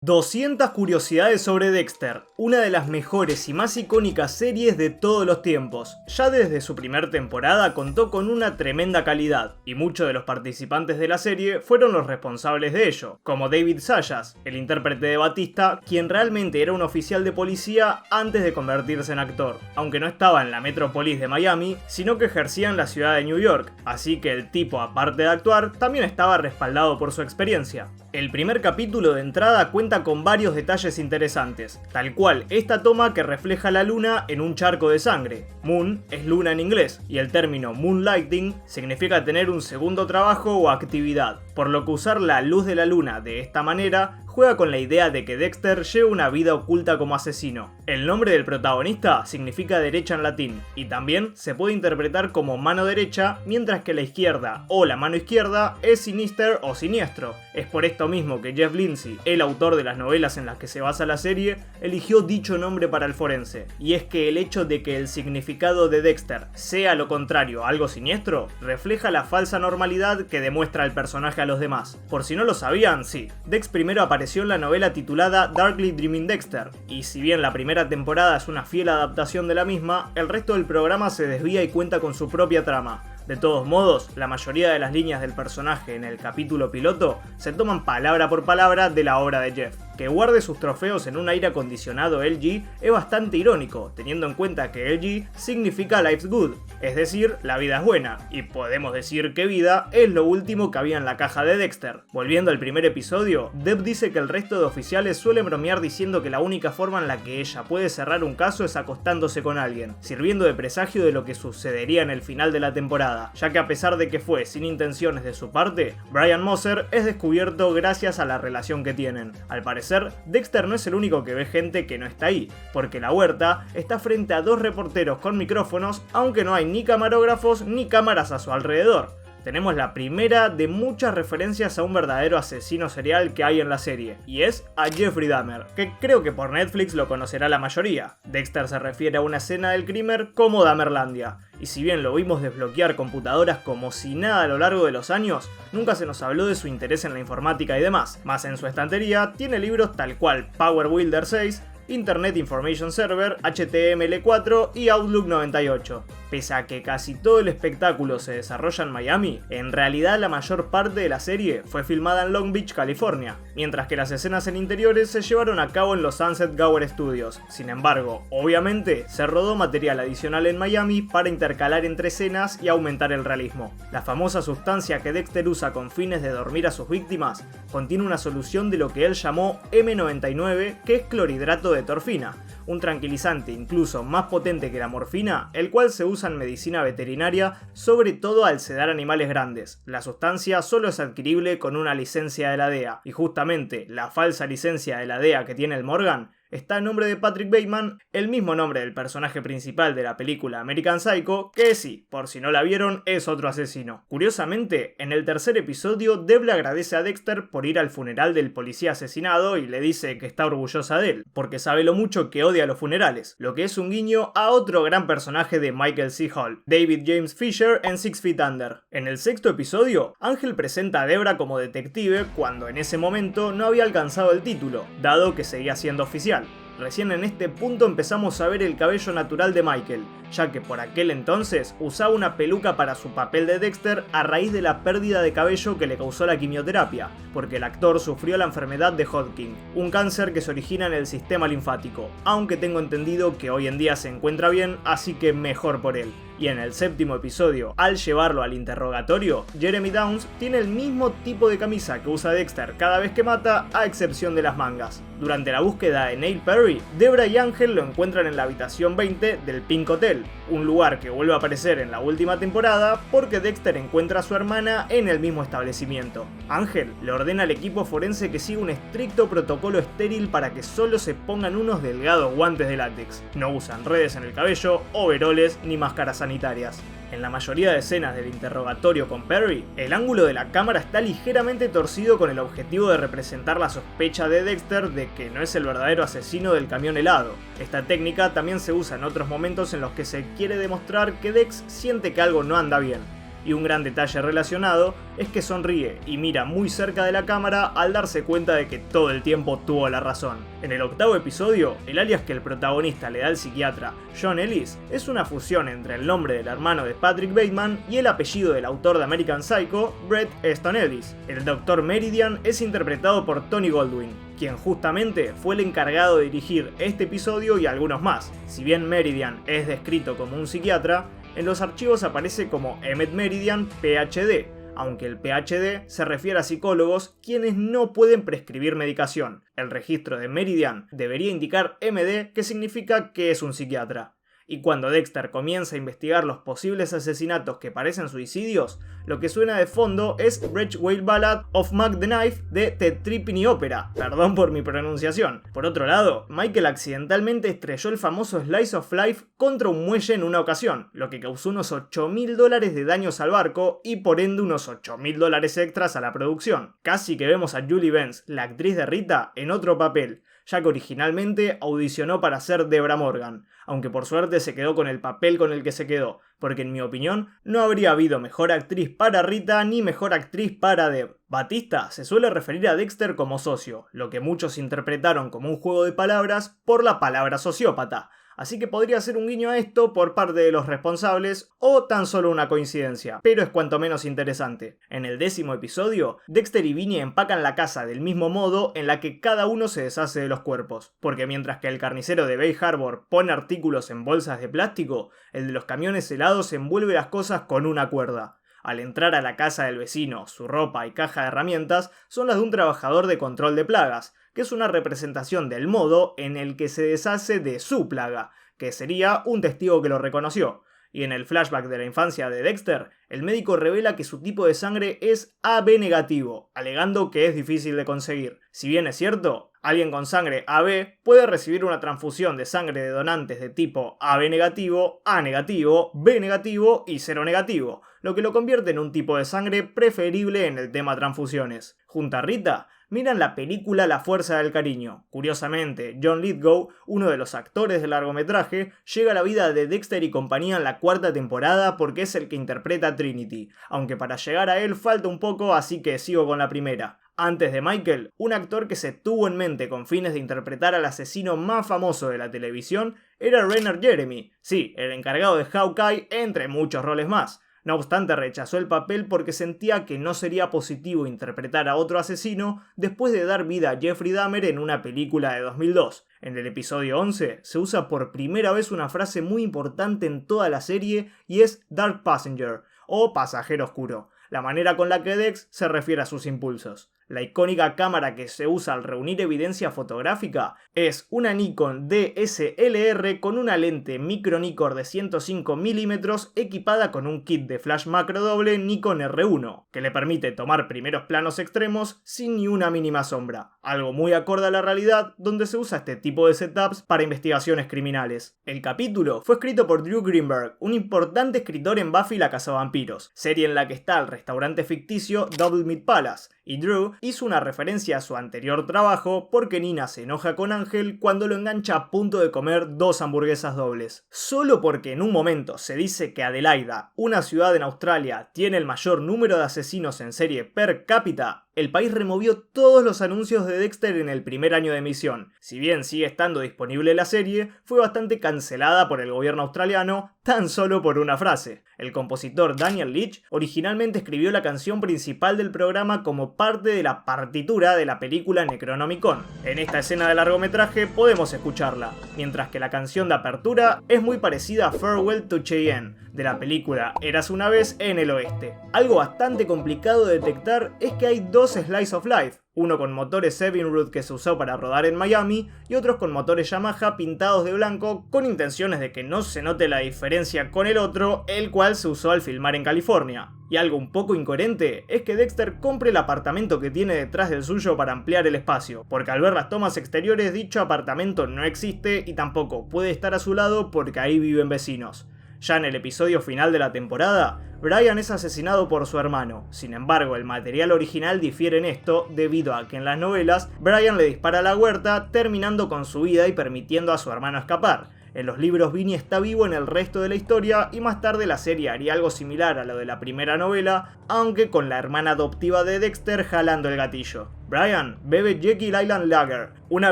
200 curiosidades sobre Dexter, una de las mejores y más icónicas series de todos los tiempos. Ya desde su primer temporada contó con una tremenda calidad, y muchos de los participantes de la serie fueron los responsables de ello, como David Zayas, el intérprete de Batista, quien realmente era un oficial de policía antes de convertirse en actor, aunque no estaba en la metrópolis de Miami, sino que ejercía en la ciudad de New York, así que el tipo, aparte de actuar, también estaba respaldado por su experiencia. El primer capítulo de entrada cuenta con varios detalles interesantes, tal cual esta toma que refleja la luna en un charco de sangre. Moon es luna en inglés, y el término moonlighting significa tener un segundo trabajo o actividad, por lo que usar la luz de la luna de esta manera juega con la idea de que Dexter lleva una vida oculta como asesino. El nombre del protagonista significa derecha en latín, y también se puede interpretar como mano derecha, mientras que la izquierda o la mano izquierda es sinister o siniestro. Es por esto mismo que Jeff Lindsay, el autor de las novelas en las que se basa la serie, eligió dicho nombre para el forense. Y es que el hecho de que el significado de Dexter sea lo contrario a algo siniestro, refleja la falsa normalidad que demuestra el personaje a los demás. Por si no lo sabían, sí, Dex primero apareció en la novela titulada Darkly Dreaming Dexter, y si bien la primera temporada es una fiel adaptación de la misma, el resto del programa se desvía y cuenta con su propia trama. De todos modos, la mayoría de las líneas del personaje en el capítulo piloto se toman palabra por palabra de la obra de Jeff. Que guarde sus trofeos en un aire acondicionado LG es bastante irónico, teniendo en cuenta que LG significa Life's Good, es decir, la vida es buena, y podemos decir que vida es lo último que había en la caja de Dexter. Volviendo al primer episodio, Deb dice que el resto de oficiales suelen bromear diciendo que la única forma en la que ella puede cerrar un caso es acostándose con alguien, sirviendo de presagio de lo que sucedería en el final de la temporada, ya que a pesar de que fue sin intenciones de su parte, Brian Moser es descubierto gracias a la relación que tienen. Al parecer, Dexter no es el único que ve gente que no está ahí, porque la huerta está frente a dos reporteros con micrófonos, aunque no hay ni camarógrafos ni cámaras a su alrededor. Tenemos la primera de muchas referencias a un verdadero asesino serial que hay en la serie, y es a Jeffrey Dahmer, que creo que por Netflix lo conocerá la mayoría. Dexter se refiere a una escena del crimen como Dahmerlandia, y si bien lo vimos desbloquear computadoras como si nada a lo largo de los años, nunca se nos habló de su interés en la informática y demás. Más en su estantería tiene libros tal cual Power Builder 6, Internet Information Server, HTML4 y Outlook 98. Pese a que casi todo el espectáculo se desarrolla en Miami, en realidad la mayor parte de la serie fue filmada en Long Beach, California, mientras que las escenas en interiores se llevaron a cabo en los Sunset Gower Studios. Sin embargo, obviamente, se rodó material adicional en Miami para intercalar entre escenas y aumentar el realismo. La famosa sustancia que Dexter usa con fines de dormir a sus víctimas contiene una solución de lo que él llamó M99, que es clorhidrato de torfina, un tranquilizante incluso más potente que la morfina, el cual se usa en medicina veterinaria, sobre todo al sedar animales grandes. La sustancia solo es adquirible con una licencia de la DEA, y justamente la falsa licencia de la DEA que tiene el Morgan está a nombre de Patrick Bateman, el mismo nombre del personaje principal de la película American Psycho, que sí, por si no la vieron, es otro asesino. Curiosamente, en el tercer episodio, Deb le agradece a Dexter por ir al funeral del policía asesinado y le dice que está orgullosa de él, porque sabe lo mucho que odia los funerales, lo que es un guiño a otro gran personaje de Michael C. Hall, David James Fisher en Six Feet Under. En el sexto episodio, Ángel presenta a Debra como detective cuando en ese momento no había alcanzado el título, dado que seguía siendo oficial. Recién en este punto empezamos a ver el cabello natural de Michael, ya que por aquel entonces usaba una peluca para su papel de Dexter a raíz de la pérdida de cabello que le causó la quimioterapia, porque el actor sufrió la enfermedad de Hodgkin, un cáncer que se origina en el sistema linfático, aunque tengo entendido que hoy en día se encuentra bien, así que mejor por él. Y en el séptimo episodio, al llevarlo al interrogatorio, Jeremy Downs tiene el mismo tipo de camisa que usa Dexter cada vez que mata, a excepción de las mangas. Durante la búsqueda de Neil Perry, Debra y Ángel lo encuentran en la habitación 20 del Pink Hotel, un lugar que vuelve a aparecer en la última temporada porque Dexter encuentra a su hermana en el mismo establecimiento. Ángel le ordena al equipo forense que siga un estricto protocolo estéril para que solo se pongan unos delgados guantes de látex. No usan redes en el cabello, overoles ni máscaras sanitarias. En la mayoría de escenas del interrogatorio con Perry, el ángulo de la cámara está ligeramente torcido con el objetivo de representar la sospecha de Dexter de que no es el verdadero asesino del camión helado. Esta técnica también se usa en otros momentos en los que se quiere demostrar que Dex siente que algo no anda bien. y un gran detalle relacionado es que sonríe y mira muy cerca de la cámara al darse cuenta de que todo el tiempo tuvo la razón. En el octavo episodio, el alias que el protagonista le da al psiquiatra, John Ellis, es una fusión entre el nombre del hermano de Patrick Bateman y el apellido del autor de American Psycho, Bret Easton Ellis. El Dr. Meridian es interpretado por Tony Goldwyn, quien justamente fue el encargado de dirigir este episodio y algunos más. Si bien Meridian es descrito como un psiquiatra, en los archivos aparece como Emmett Meridian, PhD, aunque el PhD se refiere a psicólogos quienes no pueden prescribir medicación. El registro de Meridian debería indicar MD, que significa que es un psiquiatra. Y cuando Dexter comienza a investigar los posibles asesinatos que parecen suicidios, lo que suena de fondo es Brecht Whale Ballad of Mac the Knife de The Threepenny Opera, perdón por mi pronunciación. Por otro lado, Michael accidentalmente estrelló el famoso Slice of Life contra un muelle en una ocasión, lo que causó unos $8.000 de daños al barco y por ende unos $8.000 extras a la producción. Casi que vemos a Julie Benz, la actriz de Rita, en otro papel, ya que originalmente audicionó para ser Deborah Morgan, aunque por suerte se quedó con el papel con el que se quedó, porque en mi opinión no habría habido mejor actriz para Rita ni mejor actriz para Deb. Batista se suele referir a Dexter como socio, lo que muchos interpretaron como un juego de palabras por la palabra sociópata, así que podría ser un guiño a esto por parte de los responsables o tan solo una coincidencia, pero es cuanto menos interesante. En el 10º episodio, Dexter y Vinny empacan la casa del mismo modo en la que cada uno se deshace de los cuerpos, porque mientras que el carnicero de Bay Harbor pone artículos en bolsas de plástico, el de los camiones helados envuelve las cosas con una cuerda. Al entrar a la casa del vecino, su ropa y caja de herramientas son las de un trabajador de control de plagas, que es una representación del modo en el que se deshace de su plaga, que sería un testigo que lo reconoció. Y en el flashback de la infancia de Dexter, el médico revela que su tipo de sangre es AB negativo, alegando que es difícil de conseguir. Si bien es cierto, alguien con sangre AB puede recibir una transfusión de sangre de donantes de tipo AB negativo, A negativo, B negativo y 0 negativo, lo que lo convierte en un tipo de sangre preferible en el tema transfusiones. Junto a Rita, miran la película La Fuerza del Cariño. Curiosamente, John Lithgow, uno de los actores del largometraje, llega a la vida de Dexter y compañía en la 4ª temporada porque es el que interpreta a Trinity, aunque para llegar a él falta un poco, así que sigo con la primera. Antes de Michael, un actor que se tuvo en mente con fines de interpretar al asesino más famoso de la televisión era Renner Jeremy, sí, el encargado de Hawkeye, entre muchos roles más. No obstante, rechazó el papel porque sentía que no sería positivo interpretar a otro asesino después de dar vida a Jeffrey Dahmer en una película de 2002. En el episodio 11 se usa por primera vez una frase muy importante en toda la serie y es Dark Passenger, o pasajero oscuro, la manera con la que Dex se refiere a sus impulsos. La icónica cámara que se usa al reunir evidencia fotográfica es una Nikon DSLR con una lente micro Nikkor de 105 mm equipada con un kit de flash macro doble Nikon R1, que le permite tomar primeros planos extremos sin ni una mínima sombra, algo muy acorde a la realidad donde se usa este tipo de setups para investigaciones criminales. El capítulo fue escrito por Drew Greenberg, un importante escritor en Buffy la Cazavampiros, serie en la que está el restaurante ficticio Double Meat Palace, y Drew hizo una referencia a su anterior trabajo porque Nina se enoja con Ángel cuando lo engancha a punto de comer 2 hamburguesas dobles. Solo porque en un momento se dice que Adelaida, una ciudad en Australia, tiene el mayor número de asesinos en serie per cápita, el país removió todos los anuncios de Dexter en el primer año de emisión. Si bien sigue estando disponible la serie, fue bastante cancelada por el gobierno australiano tan solo por una frase. El compositor Daniel Leach originalmente escribió la canción principal del programa como parte de la partitura de la película Necronomicon. En esta escena de largometraje podemos escucharla, mientras que la canción de apertura es muy parecida a Farewell to Cheyenne, de la película Érase una vez en el oeste. Algo bastante complicado de detectar es que hay 2 Slice of Life, uno con motores Evinrude que se usó para rodar en Miami y otros con motores Yamaha pintados de blanco con intenciones de que no se note la diferencia con el otro, el cual se usó al filmar en California. Y algo un poco incoherente es que Dexter compre el apartamento que tiene detrás del suyo para ampliar el espacio, porque al ver las tomas exteriores dicho apartamento no existe y tampoco puede estar a su lado porque ahí viven vecinos. Ya en el episodio final de la temporada, Brian es asesinado por su hermano. Sin embargo, el material original difiere en esto debido a que en las novelas Brian le dispara a la huerta, terminando con su vida y permitiendo a su hermano escapar. En los libros Vinny está vivo en el resto de la historia y más tarde la serie haría algo similar a lo de la primera novela, aunque con la hermana adoptiva de Dexter jalando el gatillo. Brian bebe Jekyll Island Lager, una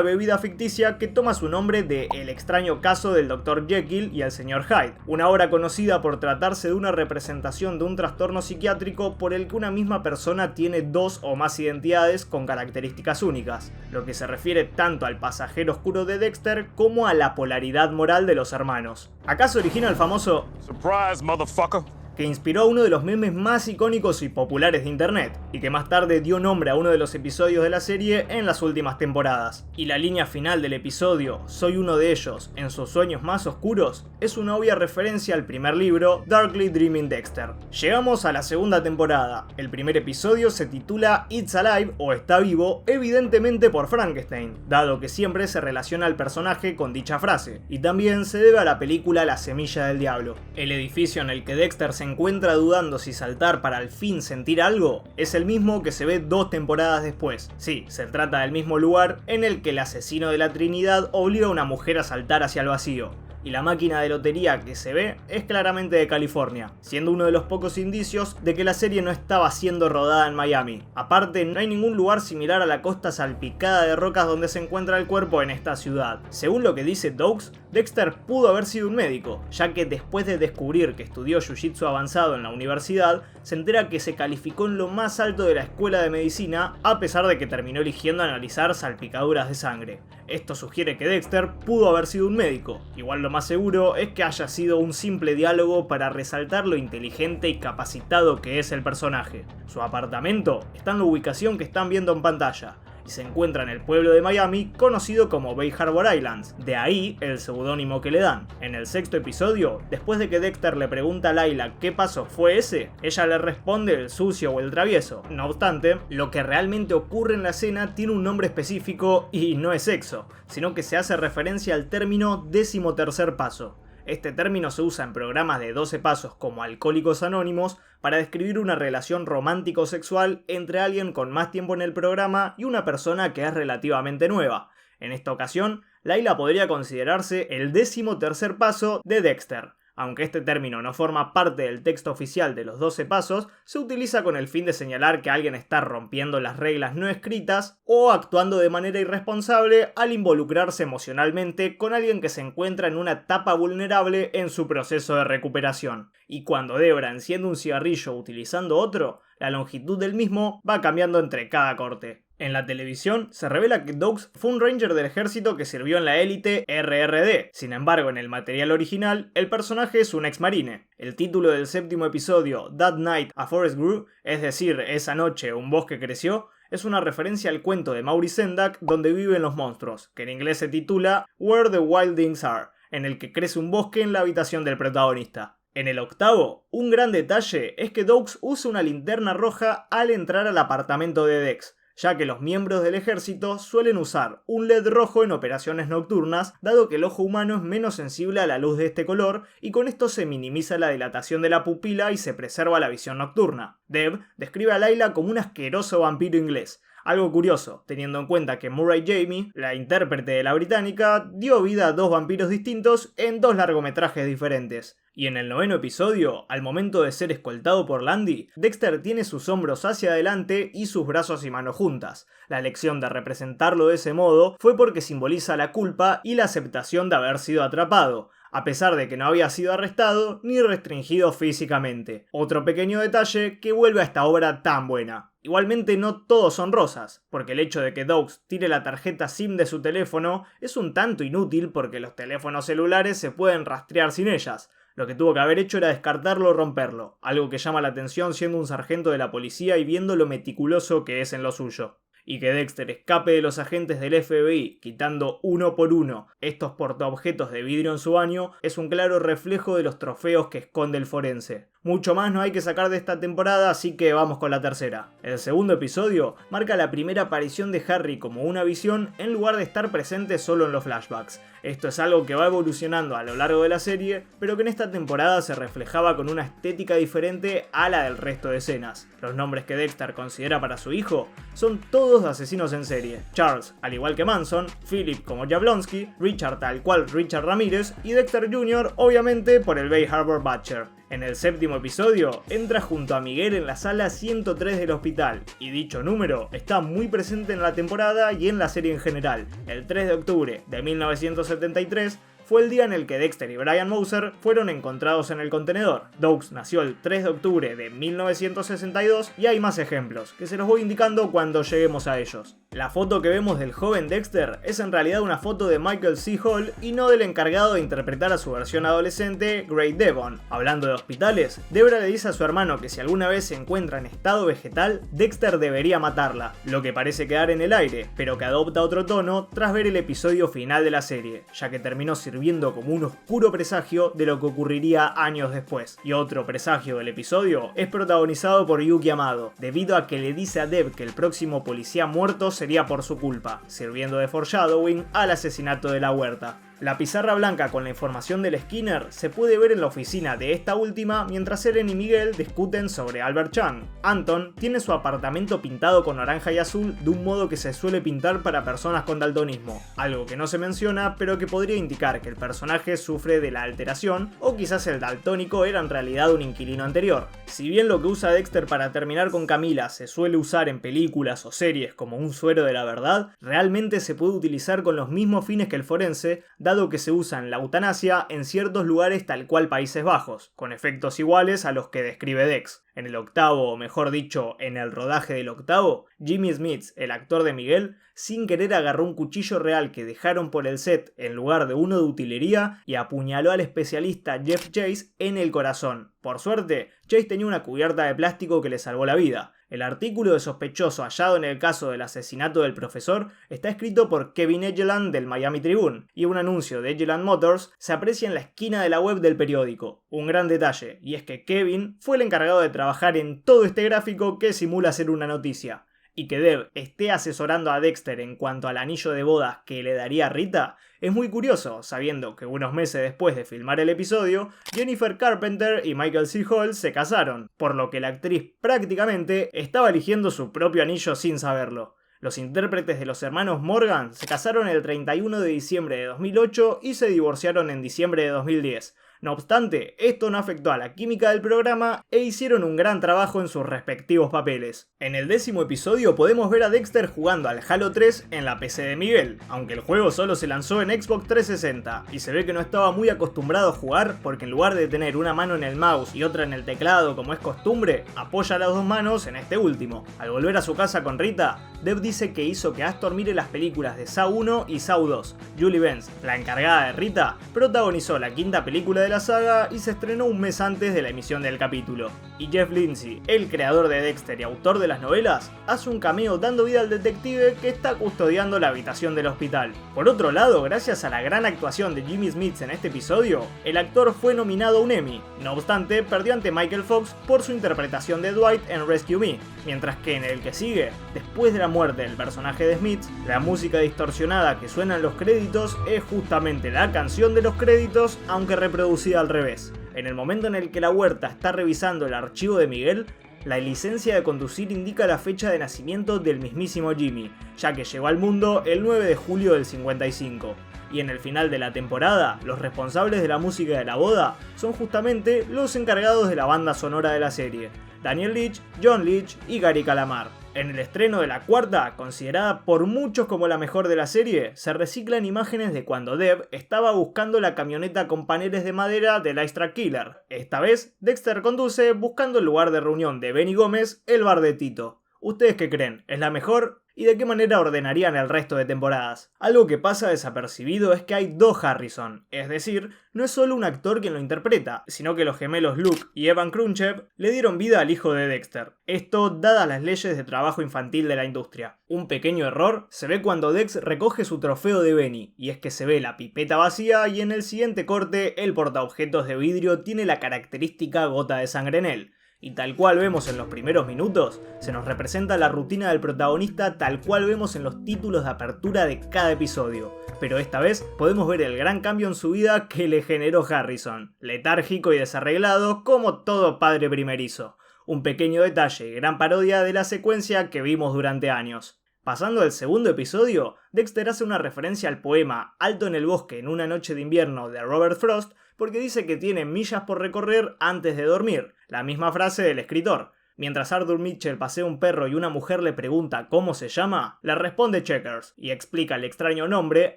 bebida ficticia que toma su nombre de El extraño caso del Dr. Jekyll y el Sr. Hyde, una obra conocida por tratarse de una representación de un trastorno psiquiátrico por el que una misma persona tiene dos o más identidades con características únicas, lo que se refiere tanto al pasajero oscuro de Dexter como a la polaridad moral de los hermanos. Acá se origina el famoso "Surprise, motherfucker", que inspiró a uno de los memes más icónicos y populares de internet, y que más tarde dio nombre a uno de los episodios de la serie en las últimas temporadas. Y la línea final del episodio, "Soy uno de ellos, en sus sueños más oscuros", es una obvia referencia al primer libro, Darkly Dreaming Dexter. Llegamos a la segunda temporada. El primer episodio se titula It's Alive o Está vivo, evidentemente por Frankenstein, dado que siempre se relaciona al personaje con dicha frase, y también se debe a la película La semilla del diablo. El edificio en el que Dexter se encuentra dudando si saltar para al fin sentir algo es el mismo que se ve 2 temporadas después. Sí, se trata del mismo lugar en el que el asesino de la Trinidad obliga a una mujer a saltar hacia el vacío. Y la máquina de lotería que se ve es claramente de California, siendo uno de los pocos indicios de que la serie no estaba siendo rodada en Miami. Aparte, no hay ningún lugar similar a la costa salpicada de rocas donde se encuentra el cuerpo en esta ciudad. Según lo que dice Dogs, Dexter pudo haber sido un médico, ya que después de descubrir que estudió Jiu-Jitsu avanzado en la universidad, se entera que se calificó en lo más alto de la escuela de medicina, a pesar de que terminó eligiendo analizar salpicaduras de sangre. Esto sugiere que Dexter pudo haber sido un médico. Igual lo más seguro es que haya sido un simple diálogo para resaltar lo inteligente y capacitado que es el personaje. Su apartamento está en la ubicación que están viendo en pantalla, y se encuentra en el pueblo de Miami conocido como Bay Harbor Islands, de ahí el seudónimo que le dan. En el 6º episodio, después de que Dexter le pregunta a Layla qué paso fue ese, ella le responde el sucio o el travieso. No obstante, lo que realmente ocurre en la escena tiene un nombre específico y no es sexo, sino que se hace referencia al término 13º paso. Este término se usa en programas de 12 pasos como Alcohólicos Anónimos para describir una relación romántico-sexual entre alguien con más tiempo en el programa y una persona que es relativamente nueva. En esta ocasión, Layla podría considerarse el 13º paso de Dexter. Aunque este término no forma parte del texto oficial de los 12 pasos, se utiliza con el fin de señalar que alguien está rompiendo las reglas no escritas o actuando de manera irresponsable al involucrarse emocionalmente con alguien que se encuentra en una etapa vulnerable en su proceso de recuperación. Y cuando Debra enciende un cigarrillo utilizando otro, la longitud del mismo va cambiando entre cada corte. En la televisión se revela que Dogs fue un ranger del ejército que sirvió en la élite RRD. Sin embargo, en el material original, el personaje es un ex-marine. El título del 7º episodio, That Night a Forest Grew, es decir, Esa noche un bosque creció, es una referencia al cuento de Maurice Sendak donde viven los monstruos, que en inglés se titula Where the Wild Things Are, en el que crece un bosque en la habitación del protagonista. En el 8º, un gran detalle es que Dogs usa una linterna roja al entrar al apartamento de Dex, ya que los miembros del ejército suelen usar un LED rojo en operaciones nocturnas, dado que el ojo humano es menos sensible a la luz de este color, y con esto se minimiza la dilatación de la pupila y se preserva la visión nocturna. Deb describe a Layla como un asqueroso vampiro inglés, algo curioso, teniendo en cuenta que Murray Jamie, la intérprete de la británica, dio vida a 2 vampiros distintos en 2 largometrajes diferentes. Y en el 9º episodio, al momento de ser escoltado por Landy, Dexter tiene sus hombros hacia adelante y sus brazos y manos juntas. La elección de representarlo de ese modo fue porque simboliza la culpa y la aceptación de haber sido atrapado, a pesar de que no había sido arrestado ni restringido físicamente. Otro pequeño detalle que vuelve a esta obra tan buena. Igualmente no todos son rosas, porque el hecho de que Dogs tire la tarjeta SIM de su teléfono es un tanto inútil porque los teléfonos celulares se pueden rastrear sin ellas. Lo que tuvo que haber hecho era descartarlo o romperlo, algo que llama la atención siendo un sargento de la policía y viendo lo meticuloso que es en lo suyo. Y que Dexter escape de los agentes del FBI quitando uno por uno estos portaobjetos de vidrio en su baño es un claro reflejo de los trofeos que esconde el forense. Mucho más no hay que sacar de esta temporada, así que vamos con la tercera. El segundo episodio marca la primera aparición de Harry como una visión en lugar de estar presente solo en los flashbacks. Esto es algo que va evolucionando a lo largo de la serie, pero que en esta temporada se reflejaba con una estética diferente a la del resto de escenas. Los nombres que Dexter considera para su hijo son todos asesinos en serie. Charles, al igual que Manson, Philip como Jablonski, Richard tal cual Richard Ramírez y Dexter Jr. obviamente por el Bay Harbor Butcher. En el séptimo episodio, entra junto a Miguel en la sala 103 del hospital, y dicho número está muy presente en la temporada y en la serie en general. El 3 de octubre de 1973 fue el día en el que Dexter y Brian Moser fueron encontrados en el contenedor. Doakes nació el 3 de octubre de 1962 y hay más ejemplos, que se los voy indicando cuando lleguemos a ellos. La foto que vemos del joven Dexter es en realidad una foto de Michael C. Hall y no del encargado de interpretar a su versión adolescente, Great Devon. Hablando de hospitales, Debra le dice a su hermano que si alguna vez se encuentra en estado vegetal, Dexter debería matarla, lo que parece quedar en el aire, pero que adopta otro tono tras ver el episodio final de la serie, ya que terminó sirviendo como un oscuro presagio de lo que ocurriría años después. Y otro presagio del episodio es protagonizado por Yuki Amado, debido a que le dice a Deb que el próximo policía muerto sería por su culpa, sirviendo de foreshadowing al asesinato de la huerta. La pizarra blanca con la información del Skinner se puede ver en la oficina de esta última mientras Ellen y Miguel discuten sobre Albert Chang. Anton tiene su apartamento pintado con naranja y azul de un modo que se suele pintar para personas con daltonismo, algo que no se menciona pero que podría indicar que el personaje sufre de la alteración o quizás el daltónico era en realidad un inquilino anterior. Si bien lo que usa Dexter para terminar con Camila se suele usar en películas o series como un suero de la verdad, realmente se puede utilizar con los mismos fines que el forense, dado que se usa en la eutanasia en ciertos lugares tal cual Países Bajos, con efectos iguales a los que describe Dex. En el octavo, o mejor dicho, en el rodaje del octavo, Jimmy Smith, el actor de Miguel, sin querer agarró un cuchillo real que dejaron por el set en lugar de uno de utilería y apuñaló al especialista Jeff Chase en el corazón. Por suerte, Chase tenía una cubierta de plástico que le salvó la vida. El artículo de sospechoso hallado en el caso del asesinato del profesor está escrito por Kevin Egeland del Miami Tribune, y un anuncio de Egeland Motors se aprecia en la esquina de la web del periódico. Un gran detalle, y es que Kevin fue el encargado de trabajar en todo este gráfico que simula ser una noticia. Y que Deb esté asesorando a Dexter en cuanto al anillo de bodas que le daría a Rita es muy curioso, sabiendo que unos meses después de filmar el episodio, Jennifer Carpenter y Michael C. Hall se casaron, por lo que la actriz prácticamente estaba eligiendo su propio anillo sin saberlo. Los intérpretes de los hermanos Morgan se casaron el 31 de diciembre de 2008 y se divorciaron en diciembre de 2010. No obstante, esto no afectó a la química del programa e hicieron un gran trabajo en sus respectivos papeles. En el 10º episodio podemos ver a Dexter jugando al Halo 3 en la PC de Miguel, aunque el juego solo se lanzó en Xbox 360 y se ve que no estaba muy acostumbrado a jugar porque en lugar de tener una mano en el mouse y otra en el teclado como es costumbre, apoya las dos manos en este último. Al volver a su casa con Rita, Deb dice que hizo que Astor mire las películas de Saw 1 y Saw 2. Julie Benz, la encargada de Rita, protagonizó la quinta película de la saga y se estrenó un mes antes de la emisión del capítulo. Y Jeff Lindsay, el creador de Dexter y autor de las novelas, hace un cameo dando vida al detective que está custodiando la habitación del hospital. Por otro lado, gracias a la gran actuación de Jimmy Smith en este episodio, el actor fue nominado a un Emmy. No obstante, perdió ante Michael Fox por su interpretación de Dwight en Rescue Me, mientras que en el que sigue, después de la muerte del personaje de Smith, la música distorsionada que suena en los créditos es justamente la canción de los créditos, aunque reproducida al revés. En el momento en el que la huerta está revisando el archivo de Miguel, la licencia de conducir indica la fecha de nacimiento del mismísimo Jimmy, ya que llegó al mundo el 9 de julio del 55. Y en el final de la temporada, los responsables de la música de la boda son justamente los encargados de la banda sonora de la serie: Daniel Leach, John Leach y Gary Calamar. En el estreno de la cuarta, considerada por muchos como la mejor de la serie, se reciclan imágenes de cuando Deb estaba buscando la camioneta con paneles de madera del Ice Track Killer. Esta vez, Dexter conduce buscando el lugar de reunión de Benny Gómez, el bar de Tito. ¿Ustedes qué creen? ¿Es la mejor? y de qué manera ordenarían el resto de temporadas. Algo que pasa desapercibido es que hay dos Harrison, es decir, no es solo un actor quien lo interpreta, sino que los gemelos Luke y Evan Crunchev le dieron vida al hijo de Dexter. Esto dadas las leyes de trabajo infantil de la industria. Un pequeño error se ve cuando Dex recoge su trofeo de Benny, y es que se ve la pipeta vacía y en el siguiente corte el portaobjetos de vidrio tiene la característica gota de sangre en él. Y tal cual vemos en los primeros minutos, se nos representa la rutina del protagonista tal cual vemos en los títulos de apertura de cada episodio. Pero esta vez podemos ver el gran cambio en su vida que le generó Harrison, letárgico y desarreglado como todo padre primerizo. Un pequeño detalle y gran parodia de la secuencia que vimos durante años. Pasando al segundo episodio, Dexter hace una referencia al poema Alto en el bosque en una noche de invierno de Robert Frost porque dice que tiene millas por recorrer antes de dormir, la misma frase del escritor. Mientras Arthur Mitchell pasea un perro y una mujer le pregunta cómo se llama, le responde Checkers y explica el extraño nombre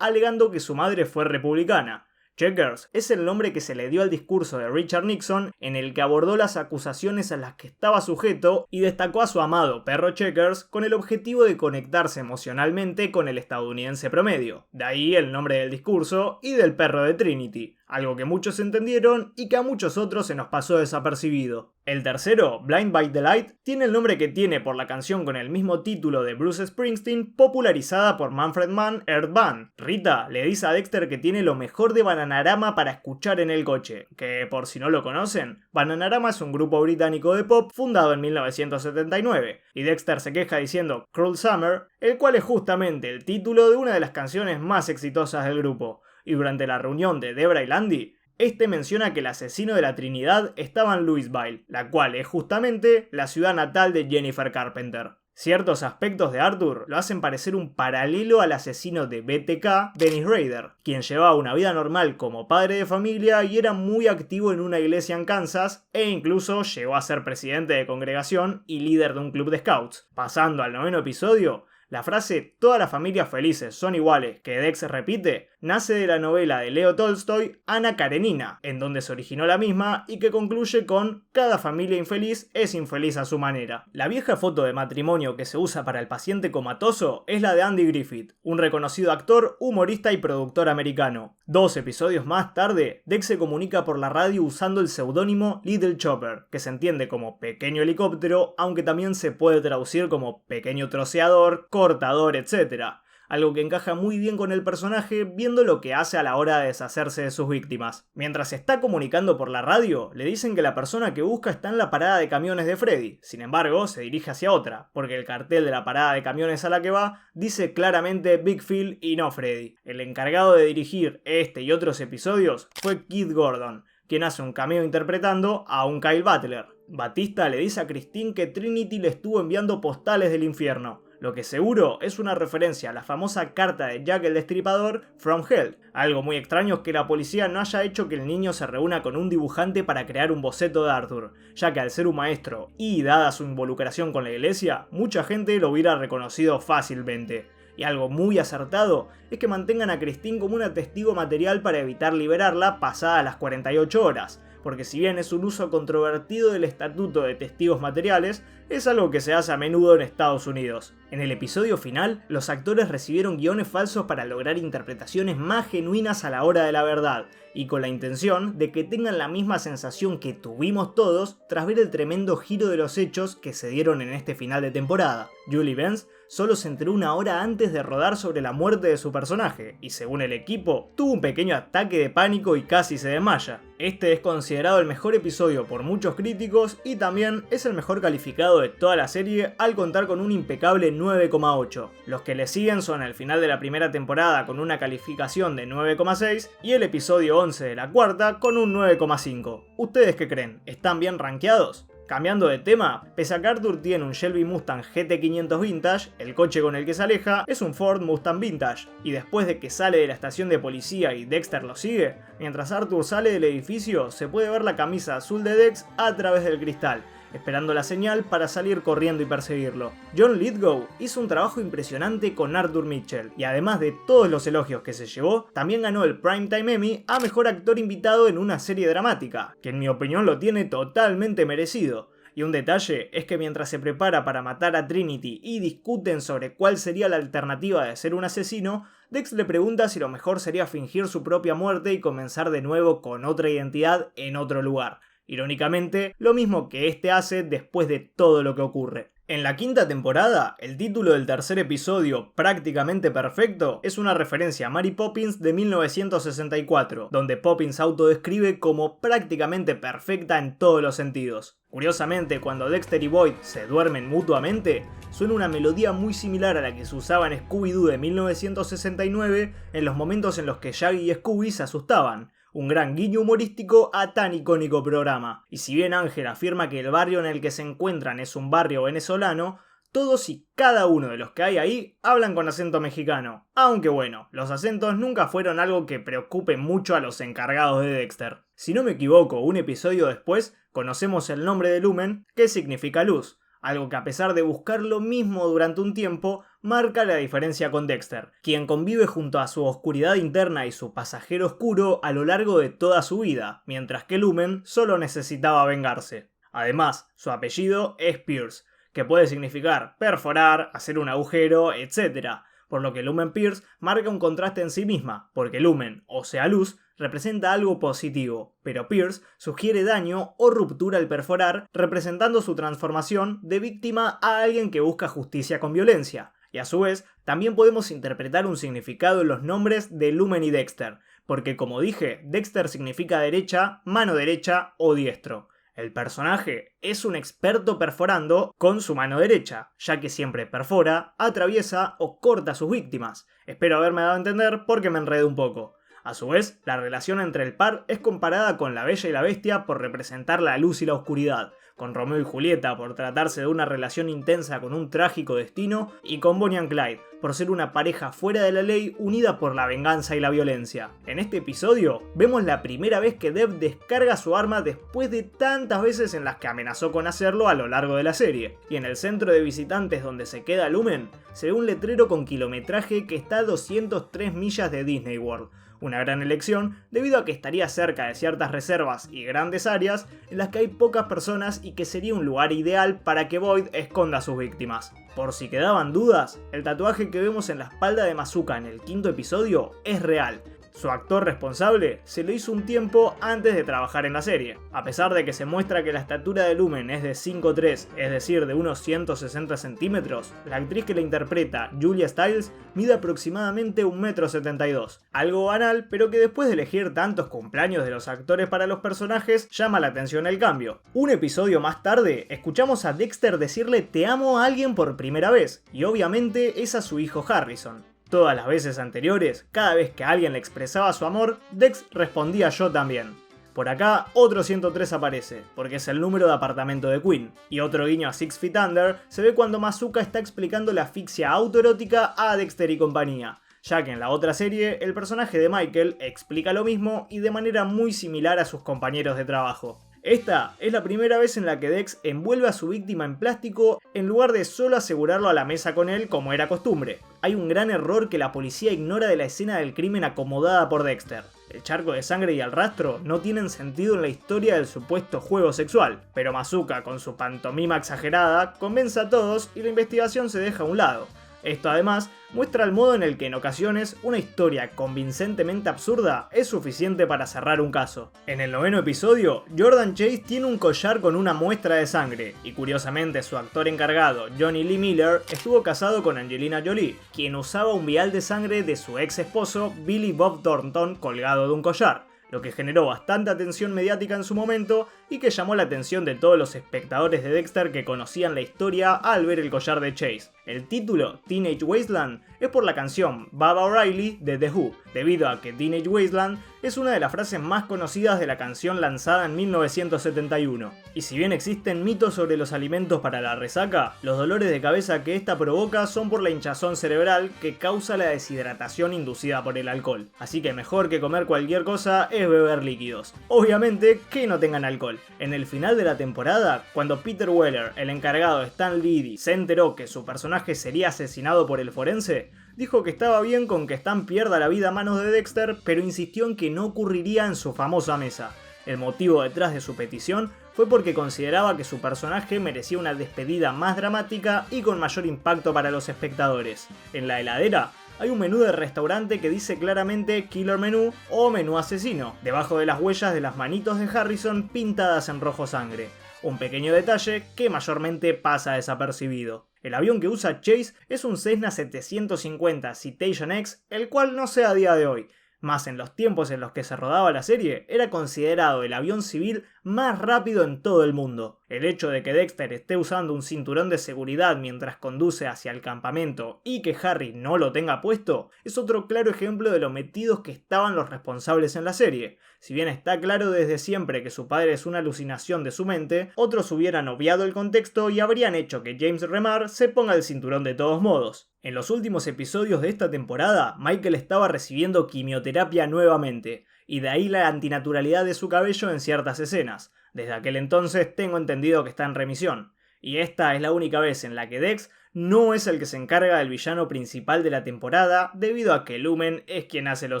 alegando que su madre fue republicana. Checkers es el nombre que se le dio al discurso de Richard Nixon en el que abordó las acusaciones a las que estaba sujeto y destacó a su amado perro Checkers con el objetivo de conectarse emocionalmente con el estadounidense promedio. De ahí el nombre del discurso y del perro de Trinity, algo que muchos entendieron y que a muchos otros se nos pasó desapercibido. El tercero, Blind by the Light, tiene el nombre que tiene por la canción con el mismo título de Bruce Springsteen popularizada por Manfred Mann Earth Band. Rita le dice a Dexter que tiene lo mejor de Bananarama para escuchar en el coche, que por si no lo conocen, Bananarama es un grupo británico de pop fundado en 1979, y Dexter se queja diciendo Cruel Summer, el cual es justamente el título de una de las canciones más exitosas del grupo. Y durante la reunión de Debra y Landy, este menciona que el asesino de la Trinidad estaba en Louisville, la cual es justamente la ciudad natal de Jennifer Carpenter. Ciertos aspectos de Arthur lo hacen parecer un paralelo al asesino de BTK, Dennis Rader, quien llevaba una vida normal como padre de familia y era muy activo en una iglesia en Kansas e incluso llegó a ser presidente de congregación y líder de un club de scouts. Pasando al noveno episodio, la frase "todas las familias felices son iguales" que Dex repite, nace de la novela de Leo Tolstoy Ana Karenina, en donde se originó la misma y que concluye con "cada familia infeliz es infeliz a su manera". La vieja foto de matrimonio que se usa para el paciente comatoso es la de Andy Griffith, un reconocido actor, humorista y productor americano. 2 episodios más tarde, Dex se comunica por la radio usando el seudónimo Little Chopper, que se entiende como pequeño helicóptero, aunque también se puede traducir como pequeño troceador, cortador, etc. Algo que encaja muy bien con el personaje viendo lo que hace a la hora de deshacerse de sus víctimas. Mientras se está comunicando por la radio, le dicen que la persona que busca está en la parada de camiones de Freddy. Sin embargo, se dirige hacia otra, porque el cartel de la parada de camiones a la que va dice claramente Big Phil y no Freddy. El encargado de dirigir este y otros episodios fue Keith Gordon, quien hace un cameo interpretando a un Kyle Butler. Batista le dice a Christine que Trinity le estuvo enviando postales del infierno. Lo que seguro es una referencia a la famosa carta de Jack el Destripador, From Hell. Algo muy extraño es que la policía no haya hecho que el niño se reúna con un dibujante para crear un boceto de Arthur, ya que al ser un maestro y dada su involucración con la iglesia, mucha gente lo hubiera reconocido fácilmente. Y algo muy acertado es que mantengan a Christine como una testigo material para evitar liberarla pasadas las 48 horas, porque si bien es un uso controvertido del estatuto de testigos materiales, es algo que se hace a menudo en Estados Unidos. En el episodio final, los actores recibieron guiones falsos para lograr interpretaciones más genuinas a la hora de la verdad, y con la intención de que tengan la misma sensación que tuvimos todos tras ver el tremendo giro de los hechos que se dieron en este final de temporada. Julie Benz solo se enteró una hora antes de rodar sobre la muerte de su personaje, y según el equipo, tuvo un pequeño ataque de pánico y casi se desmaya. Este es considerado el mejor episodio por muchos críticos y también es el mejor calificado de toda la serie al contar con un impecable 9,8. Los que le siguen son el final de la primera temporada con una calificación de 9,6 y el episodio 11 de la cuarta con un 9,5. ¿Ustedes qué creen? ¿Están bien rankeados? Cambiando de tema, pese a que Arthur tiene un Shelby Mustang GT500 Vintage, el coche con el que se aleja es un Ford Mustang Vintage, y después de que sale de la estación de policía y Dexter lo sigue, mientras Arthur sale del edificio se puede ver la camisa azul de Dex a través del cristal, esperando la señal para salir corriendo y perseguirlo. John Lithgow hizo un trabajo impresionante con Arthur Mitchell, y además de todos los elogios que se llevó, también ganó el Primetime Emmy a Mejor Actor Invitado en una serie dramática, que en mi opinión lo tiene totalmente merecido. Y un detalle es que mientras se prepara para matar a Trinity y discuten sobre cuál sería la alternativa de ser un asesino, Dex le pregunta si lo mejor sería fingir su propia muerte y comenzar de nuevo con otra identidad en otro lugar. Irónicamente, lo mismo que este hace después de todo lo que ocurre. En la quinta temporada, el título del tercer episodio, Prácticamente Perfecto, es una referencia a Mary Poppins de 1964, donde Poppins se autodescribe como prácticamente perfecta en todos los sentidos. Curiosamente, cuando Dexter y Boyd se duermen mutuamente, suena una melodía muy similar a la que se usaba en Scooby-Doo de 1969 en los momentos en los que Shaggy y Scooby se asustaban. Un gran guiño humorístico a tan icónico programa. Y si bien Ángel afirma que el barrio en el que se encuentran es un barrio venezolano, todos y cada uno de los que hay ahí hablan con acento mexicano. Aunque bueno, los acentos nunca fueron algo que preocupe mucho a los encargados de Dexter. Si no me equivoco, un episodio después conocemos el nombre de Lumen, que significa luz. Algo que a pesar de buscar lo mismo durante un tiempo, marca la diferencia con Dexter, quien convive junto a su oscuridad interna y su pasajero oscuro a lo largo de toda su vida, mientras que Lumen solo necesitaba vengarse. Además, su apellido es Pierce, que puede significar perforar, hacer un agujero, etc., por lo que Lumen Pierce marca un contraste en sí misma, porque Lumen, o sea luz, representa algo positivo, pero Pierce sugiere daño o ruptura al perforar, representando su transformación de víctima a alguien que busca justicia con violencia. Y a su vez, también podemos interpretar un significado en los nombres de Lumen y Dexter, porque como dije, Dexter significa derecha, mano derecha o diestro. El personaje es un experto perforando con su mano derecha, ya que siempre perfora, atraviesa o corta a sus víctimas. Espero haberme dado a entender porque me enredé un poco. A su vez, la relación entre el par es comparada con La Bella y la Bestia por representar la luz y la oscuridad, con Romeo y Julieta por tratarse de una relación intensa con un trágico destino, y con Bonnie and Clyde por ser una pareja fuera de la ley unida por la venganza y la violencia. En este episodio vemos la primera vez que Dev descarga su arma después de tantas veces en las que amenazó con hacerlo a lo largo de la serie. Y en el centro de visitantes donde se queda Lumen, se ve un letrero con kilometraje que está a 203 millas de Disney World. Una gran elección debido a que estaría cerca de ciertas reservas y grandes áreas en las que hay pocas personas y que sería un lugar ideal para que Boyd esconda a sus víctimas. Por si quedaban dudas, el tatuaje que vemos en la espalda de Mazuka en el quinto episodio es real. Su actor responsable se lo hizo un tiempo antes de trabajar en la serie. A pesar de que se muestra que la estatura de Lumen es de 5'3", es decir, de unos 160 centímetros, la actriz que la interpreta, Julia Stiles, mide aproximadamente 1,72 m. Algo banal, pero que después de elegir tantos cumpleaños de los actores para los personajes, llama la atención el cambio. Un episodio más tarde, escuchamos a Dexter decirle "te amo" a alguien por primera vez, y obviamente es a su hijo Harrison. Todas las veces anteriores, cada vez que alguien le expresaba su amor, Dex respondía "yo también". Por acá, otro 103 aparece, porque es el número de apartamento de Queen. Y otro guiño a Six Feet Under se ve cuando Mazuka está explicando la asfixia autoerótica a Dexter y compañía, ya que en la otra serie, el personaje de Michael explica lo mismo y de manera muy similar a sus compañeros de trabajo. Esta es la primera vez en la que Dex envuelve a su víctima en plástico en lugar de solo asegurarlo a la mesa con él como era costumbre. Hay un gran error que la policía ignora de la escena del crimen acomodada por Dexter. El charco de sangre y el rastro no tienen sentido en la historia del supuesto juego sexual, pero Mazuka, con su pantomima exagerada, convence a todos y la investigación se deja a un lado. Esto además muestra el modo en el que en ocasiones una historia convincentemente absurda es suficiente para cerrar un caso. En el noveno episodio, Jordan Chase tiene un collar con una muestra de sangre, y curiosamente su actor encargado, Johnny Lee Miller, estuvo casado con Angelina Jolie, quien usaba un vial de sangre de su ex esposo Billy Bob Thornton colgado de un collar, lo que generó bastante atención mediática en su momento y que llamó la atención de todos los espectadores de Dexter que conocían la historia al ver el collar de Chase. El título, Teenage Wasteland, es por la canción Baba O'Reilly de The Who, debido a que Teenage Wasteland es una de las frases más conocidas de la canción lanzada en 1971. Y si bien existen mitos sobre los alimentos para la resaca, los dolores de cabeza que esta provoca son por la hinchazón cerebral que causa la deshidratación inducida por el alcohol. Así que mejor que comer cualquier cosa es beber líquidos. Obviamente que no tengan alcohol. En el final de la temporada, cuando Peter Weller, el encargado de Stan Liddy, se enteró que su personaje sería asesinado por el forense, dijo que estaba bien con que Stan pierda la vida a manos de Dexter, pero insistió en que no ocurriría en su famosa mesa. El motivo detrás de su petición fue porque consideraba que su personaje merecía una despedida más dramática y con mayor impacto para los espectadores. En la heladera hay un menú de restaurante que dice claramente Killer Menú o Menú Asesino, debajo de las huellas de las manitos de Harrison pintadas en rojo sangre. Un pequeño detalle que mayormente pasa desapercibido. El avión que usa Chase es un Cessna 750 Citation X, el cual no sé a día de hoy. Más en los tiempos en los que se rodaba la serie, era considerado el avión civil más rápido en todo el mundo. El hecho de que Dexter esté usando un cinturón de seguridad mientras conduce hacia el campamento y que Harry no lo tenga puesto, es otro claro ejemplo de lo metidos que estaban los responsables en la serie. Si bien está claro desde siempre que su padre es una alucinación de su mente, otros hubieran obviado el contexto y habrían hecho que James Remar se ponga el cinturón de todos modos. En los últimos episodios de esta temporada, Michael estaba recibiendo quimioterapia nuevamente, y de ahí la antinaturalidad de su cabello en ciertas escenas. Desde aquel entonces tengo entendido que está en remisión, y esta es la única vez en la que Dex no es el que se encarga del villano principal de la temporada, debido a que Lumen es quien hace lo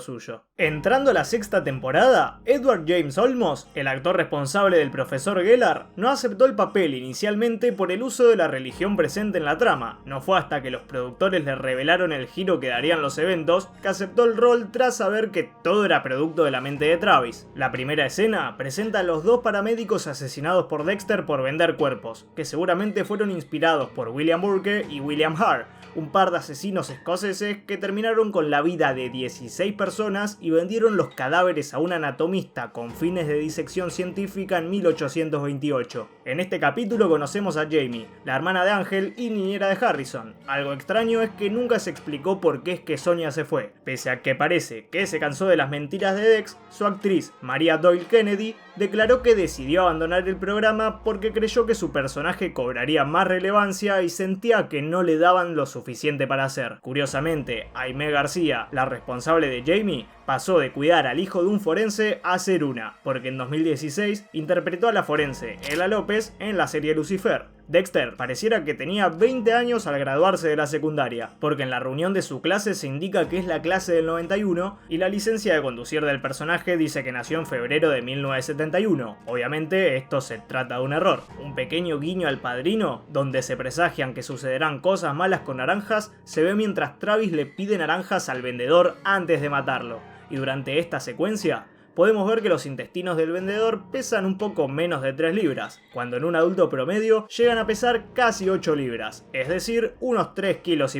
suyo. Entrando a la sexta temporada, Edward James Olmos, el actor responsable del profesor Gellar, no aceptó el papel inicialmente por el uso de la religión presente en la trama. No fue hasta que los productores le revelaron el giro que darían los eventos que aceptó el rol tras saber que todo era producto de la mente de Travis. La primera escena presenta a los dos paramédicos asesinados por Dexter por vender cuerpos, que seguramente fueron inspirados por William Burke y William Hart, un par de asesinos escoceses que terminaron con la vida de 16 personas y vendieron los cadáveres a un anatomista con fines de disección científica en 1828. En este capítulo conocemos a Jamie, la hermana de Ángel y niñera de Harrison. Algo extraño es que nunca se explicó por qué es que Sonia se fue. Pese a que parece que se cansó de las mentiras de Dex, su actriz, Maria Doyle Kennedy, declaró que decidió abandonar el programa porque creyó que su personaje cobraría más relevancia y sentía que no le daban lo suficiente para hacer. Curiosamente, Aimee García, la responsable de Jamie, pasó de cuidar al hijo de un forense a ser una, porque en 2016 interpretó a la forense Ella López en la serie Lucifer. Dexter pareciera que tenía 20 años al graduarse de la secundaria, porque en la reunión de su clase se indica que es la clase del 91 y la licencia de conducir del personaje dice que nació en febrero de 1971. Obviamente esto se trata de un error, un pequeño guiño al Padrino, donde se presagian que sucederán cosas malas con naranjas, se ve mientras Travis le pide naranjas al vendedor antes de matarlo, y durante esta secuencia podemos ver que los intestinos del vendedor pesan un poco menos de 3 libras, cuando en un adulto promedio llegan a pesar casi 8 libras, es decir, unos 3,5 kilos.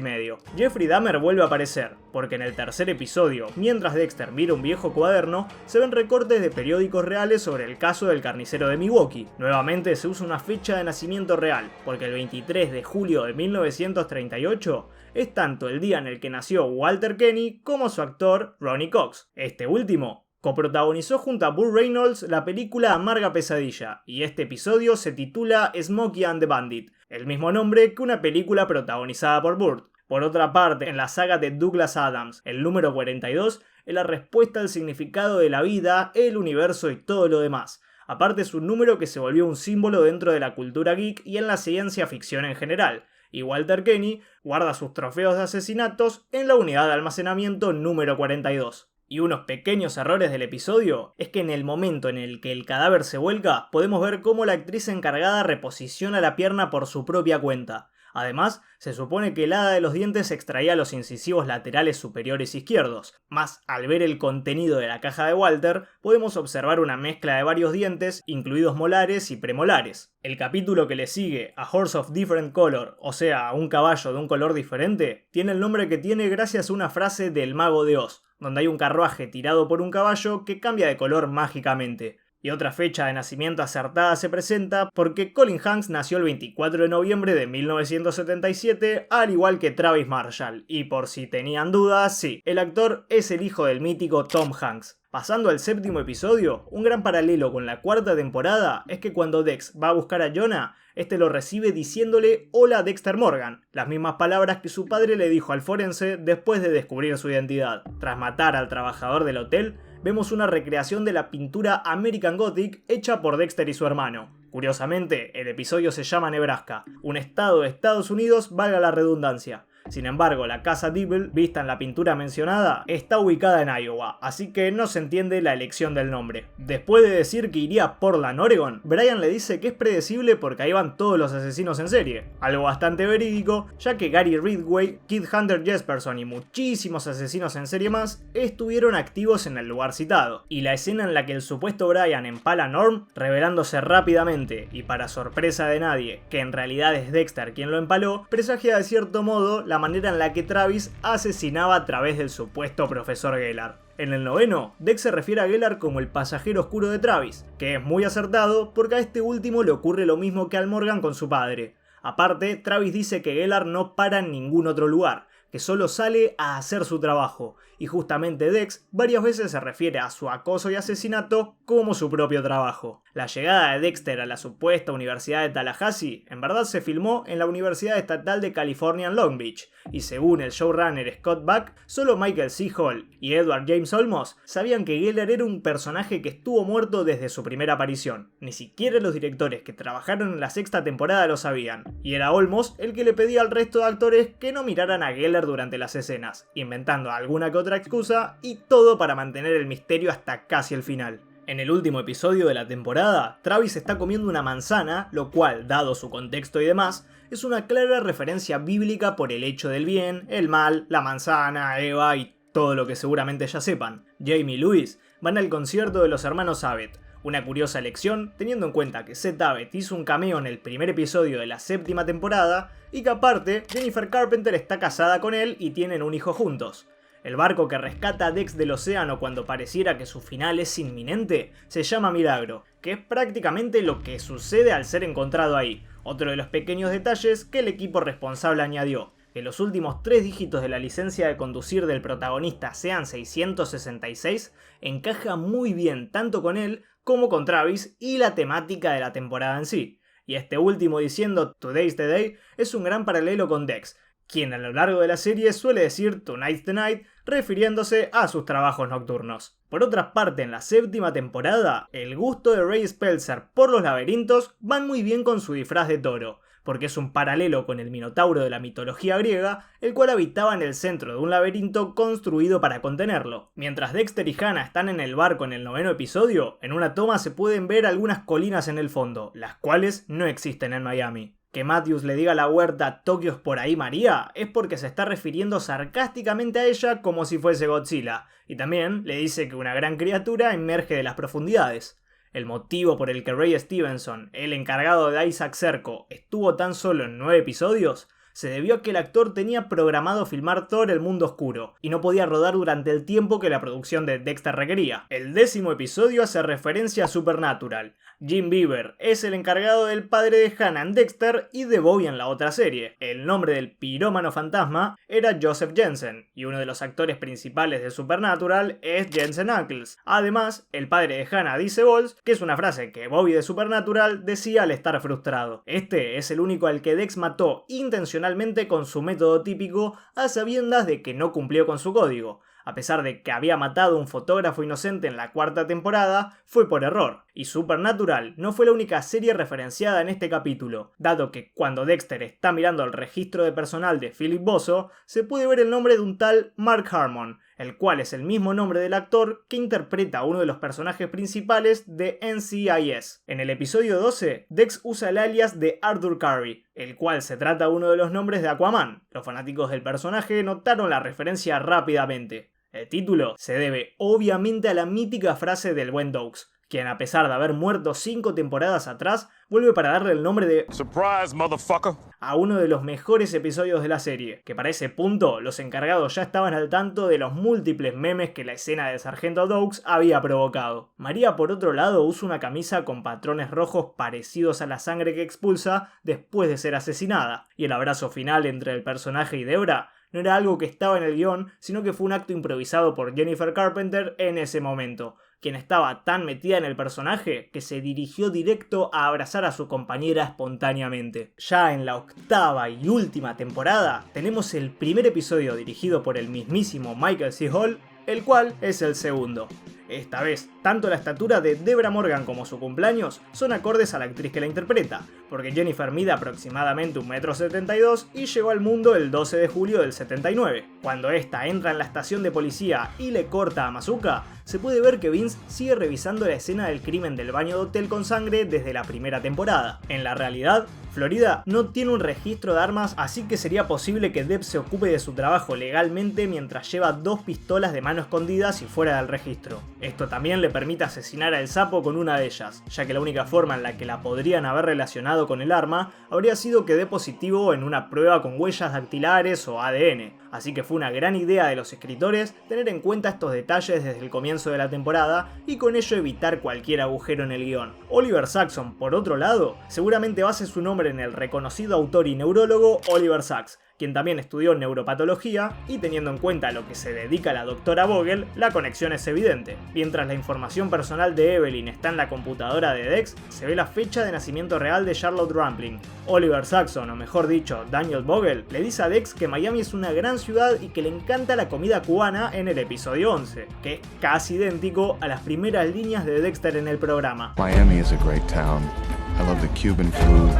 Jeffrey Dahmer vuelve a aparecer, porque en el tercer episodio, mientras Dexter mira un viejo cuaderno, se ven recortes de periódicos reales sobre el caso del carnicero de Milwaukee. Nuevamente se usa una fecha de nacimiento real, porque el 23 de julio de 1938 es tanto el día en el que nació Walter Kenny como su actor Ronny Cox. Este último coprotagonizó junto a Burt Reynolds la película Amarga Pesadilla, y este episodio se titula Smokey and the Bandit, el mismo nombre que una película protagonizada por Burt. Por otra parte, en la saga de Douglas Adams, el número 42 es la respuesta al significado de la vida, el universo y todo lo demás. Aparte es un número que se volvió un símbolo dentro de la cultura geek y en la ciencia ficción en general. Y Walter Kenny guarda sus trofeos de asesinatos en la unidad de almacenamiento número 42. Y unos pequeños errores del episodio es que en el momento en el que el cadáver se vuelca, podemos ver cómo la actriz encargada reposiciona la pierna por su propia cuenta. Además, se supone que el hada de los dientes extraía los incisivos laterales superiores izquierdos, mas al ver el contenido de la caja de Walter, podemos observar una mezcla de varios dientes, incluidos molares y premolares. El capítulo que le sigue, A Horse of Different Color, o sea, un caballo de un color diferente, tiene el nombre que tiene gracias a una frase del Mago de Oz, donde hay un carruaje tirado por un caballo que cambia de color mágicamente. Y otra fecha de nacimiento acertada se presenta porque Colin Hanks nació el 24 de noviembre de 1977, al igual que Travis Marshall. Y por si tenían dudas, sí, el actor es el hijo del mítico Tom Hanks. Pasando al séptimo episodio, un gran paralelo con la cuarta temporada es que cuando Dex va a buscar a Jonah, este lo recibe diciéndole "Hola Dexter Morgan", las mismas palabras que su padre le dijo al forense después de descubrir su identidad. Tras matar al trabajador del hotel, vemos una recreación de la pintura American Gothic hecha por Dexter y su hermano. Curiosamente, el episodio se llama Nebraska, un estado de Estados Unidos, valga la redundancia. Sin embargo, la casa Dibble, vista en la pintura mencionada, está ubicada en Iowa, así que no se entiende la elección del nombre. Después de decir que iría a Portland, Oregon, Brian le dice que es predecible porque ahí van todos los asesinos en serie, algo bastante verídico, ya que Gary Ridgway, Kid Hunter Jesperson y muchísimos asesinos en serie más estuvieron activos en el lugar citado, y la escena en la que el supuesto Brian empala a Norm, revelándose rápidamente, y para sorpresa de nadie, que en realidad es Dexter quien lo empaló, presagia de cierto modo la manera en la que Travis asesinaba a través del supuesto profesor Gellar. En el noveno, Dex se refiere a Gellar como el pasajero oscuro de Travis, que es muy acertado porque a este último le ocurre lo mismo que al Morgan con su padre. Aparte, Travis dice que Gellar no para en ningún otro lugar, que solo sale a hacer su trabajo, y justamente Dex varias veces se refiere a su acoso y asesinato como su propio trabajo. La llegada de Dexter a la supuesta Universidad de Tallahassee en verdad se filmó en la Universidad Estatal de California en Long Beach, y según el showrunner Scott Buck, solo Michael C. Hall y Edward James Olmos sabían que Gellar era un personaje que estuvo muerto desde su primera aparición. Ni siquiera los directores que trabajaron en la sexta temporada lo sabían, y era Olmos el que le pedía al resto de actores que no miraran a Gellar durante las escenas, inventando alguna que otra excusa, y todo para mantener el misterio hasta casi el final. En el último episodio de la temporada, Travis está comiendo una manzana, lo cual, dado su contexto y demás, es una clara referencia bíblica por el hecho del bien, el mal, la manzana, Eva y todo lo que seguramente ya sepan. Jamie y Louis van al concierto de los hermanos Abbott, una curiosa elección teniendo en cuenta que Seth Abbott hizo un cameo en el primer episodio de la séptima temporada y que aparte Jennifer Carpenter está casada con él y tienen un hijo juntos. El barco que rescata a Dex del océano cuando pareciera que su final es inminente se llama Milagro, que es prácticamente lo que sucede al ser encontrado ahí, otro de los pequeños detalles que el equipo responsable añadió. Que los últimos 3 dígitos de la licencia de conducir del protagonista sean 666 encaja muy bien tanto con él como con Travis y la temática de la temporada en sí. Y este último diciendo Today's the Day es un gran paralelo con Dex, quien a lo largo de la serie suele decir Tonight's the Night, refiriéndose a sus trabajos nocturnos. Por otra parte, en la séptima temporada, el gusto de Ray Spelzer por los laberintos van muy bien con su disfraz de toro, porque es un paralelo con el Minotauro de la mitología griega, el cual habitaba en el centro de un laberinto construido para contenerlo. Mientras Dexter y Hannah están en el barco en el noveno episodio, en una toma se pueden ver algunas colinas en el fondo, las cuales no existen en Miami. Que Matthews le diga a la huerta Tokio es por ahí María es porque se está refiriendo sarcásticamente a ella como si fuese Godzilla, y también le dice que una gran criatura emerge de las profundidades. El motivo por el que Ray Stevenson, el encargado de Isaac Cerco, estuvo tan solo en 9 episodios se debió a que el actor tenía programado filmar Thor el mundo oscuro, y no podía rodar durante el tiempo que la producción de Dexter requería. El 10º episodio hace referencia a Supernatural. Jim Beaver es el encargado del padre de Hannah en Dexter y de Bobby en la otra serie. El nombre del pirómano fantasma era Joseph Jensen, y uno de los actores principales de Supernatural es Jensen Ackles. Además, el padre de Hannah dice Balls, que es una frase que Bobby de Supernatural decía al estar frustrado. Este es el único al que Dex mató intencionalmente con su método típico a sabiendas de que no cumplió con su código. A pesar de que había matado a un fotógrafo inocente en la 4ª temporada, fue por error. Y Supernatural no fue la única serie referenciada en este capítulo, dado que cuando Dexter está mirando el registro de personal de Philip Bosso, se puede ver el nombre de un tal Mark Harmon, el cual es el mismo nombre del actor que interpreta a uno de los personajes principales de NCIS. En el episodio 12, Dex usa el alias de Arthur Curry, el cual se trata de uno de los nombres de Aquaman. Los fanáticos del personaje notaron la referencia rápidamente. El título se debe obviamente a la mítica frase del buen Doakes, quien a pesar de haber muerto 5 temporadas atrás, vuelve para darle el nombre de Surprise, motherfucker, a uno de los mejores episodios de la serie, que para ese punto los encargados ya estaban al tanto de los múltiples memes que la escena del sargento Doakes había provocado. María, por otro lado, usa una camisa con patrones rojos parecidos a la sangre que expulsa después de ser asesinada, y el abrazo final entre el personaje y Deborah no era algo que estaba en el guión, sino que fue un acto improvisado por Jennifer Carpenter en ese momento, quien estaba tan metida en el personaje que se dirigió directo a abrazar a su compañera espontáneamente. Ya en la 8ª y última temporada tenemos el primer episodio dirigido por el mismísimo Michael C. Hall, el cual es el segundo. Esta vez, tanto la estatura de Deborah Morgan como su cumpleaños son acordes a la actriz que la interpreta, porque Jennifer mide aproximadamente 1,72 m y llegó al mundo el 12 de julio del 79. Cuando esta entra en la estación de policía y le corta a Masuka, se puede ver que Vince sigue revisando la escena del crimen del baño de hotel con sangre desde la primera temporada. En la realidad, Florida no tiene un registro de armas, así que sería posible que Deb se ocupe de su trabajo legalmente mientras lleva 2 pistolas de mano escondidas y fuera del registro. Esto también le permite asesinar al sapo con una de ellas, ya que la única forma en la que la podrían haber relacionado con el arma habría sido que dé positivo en una prueba con huellas dactilares o ADN. Así que fue una gran idea de los escritores tener en cuenta estos detalles desde el comienzo de la temporada y con ello evitar cualquier agujero en el guión. Oliver Saxon, por otro lado, seguramente base su nombre en el reconocido autor y neurólogo Oliver Sacks, quien también estudió neuropatología, y teniendo en cuenta a lo que se dedica la doctora Vogel, la conexión es evidente. Mientras la información personal de Evelyn está en la computadora de Dex, se ve la fecha de nacimiento real de Charlotte Rampling. Oliver Saxon, o mejor dicho, Daniel Vogel, le dice a Dex que Miami es una gran ciudad y que le encanta la comida cubana en el episodio 11, que es casi idéntico a las primeras líneas de Dexter en el programa. Miami is a great town. I love the Cuban food,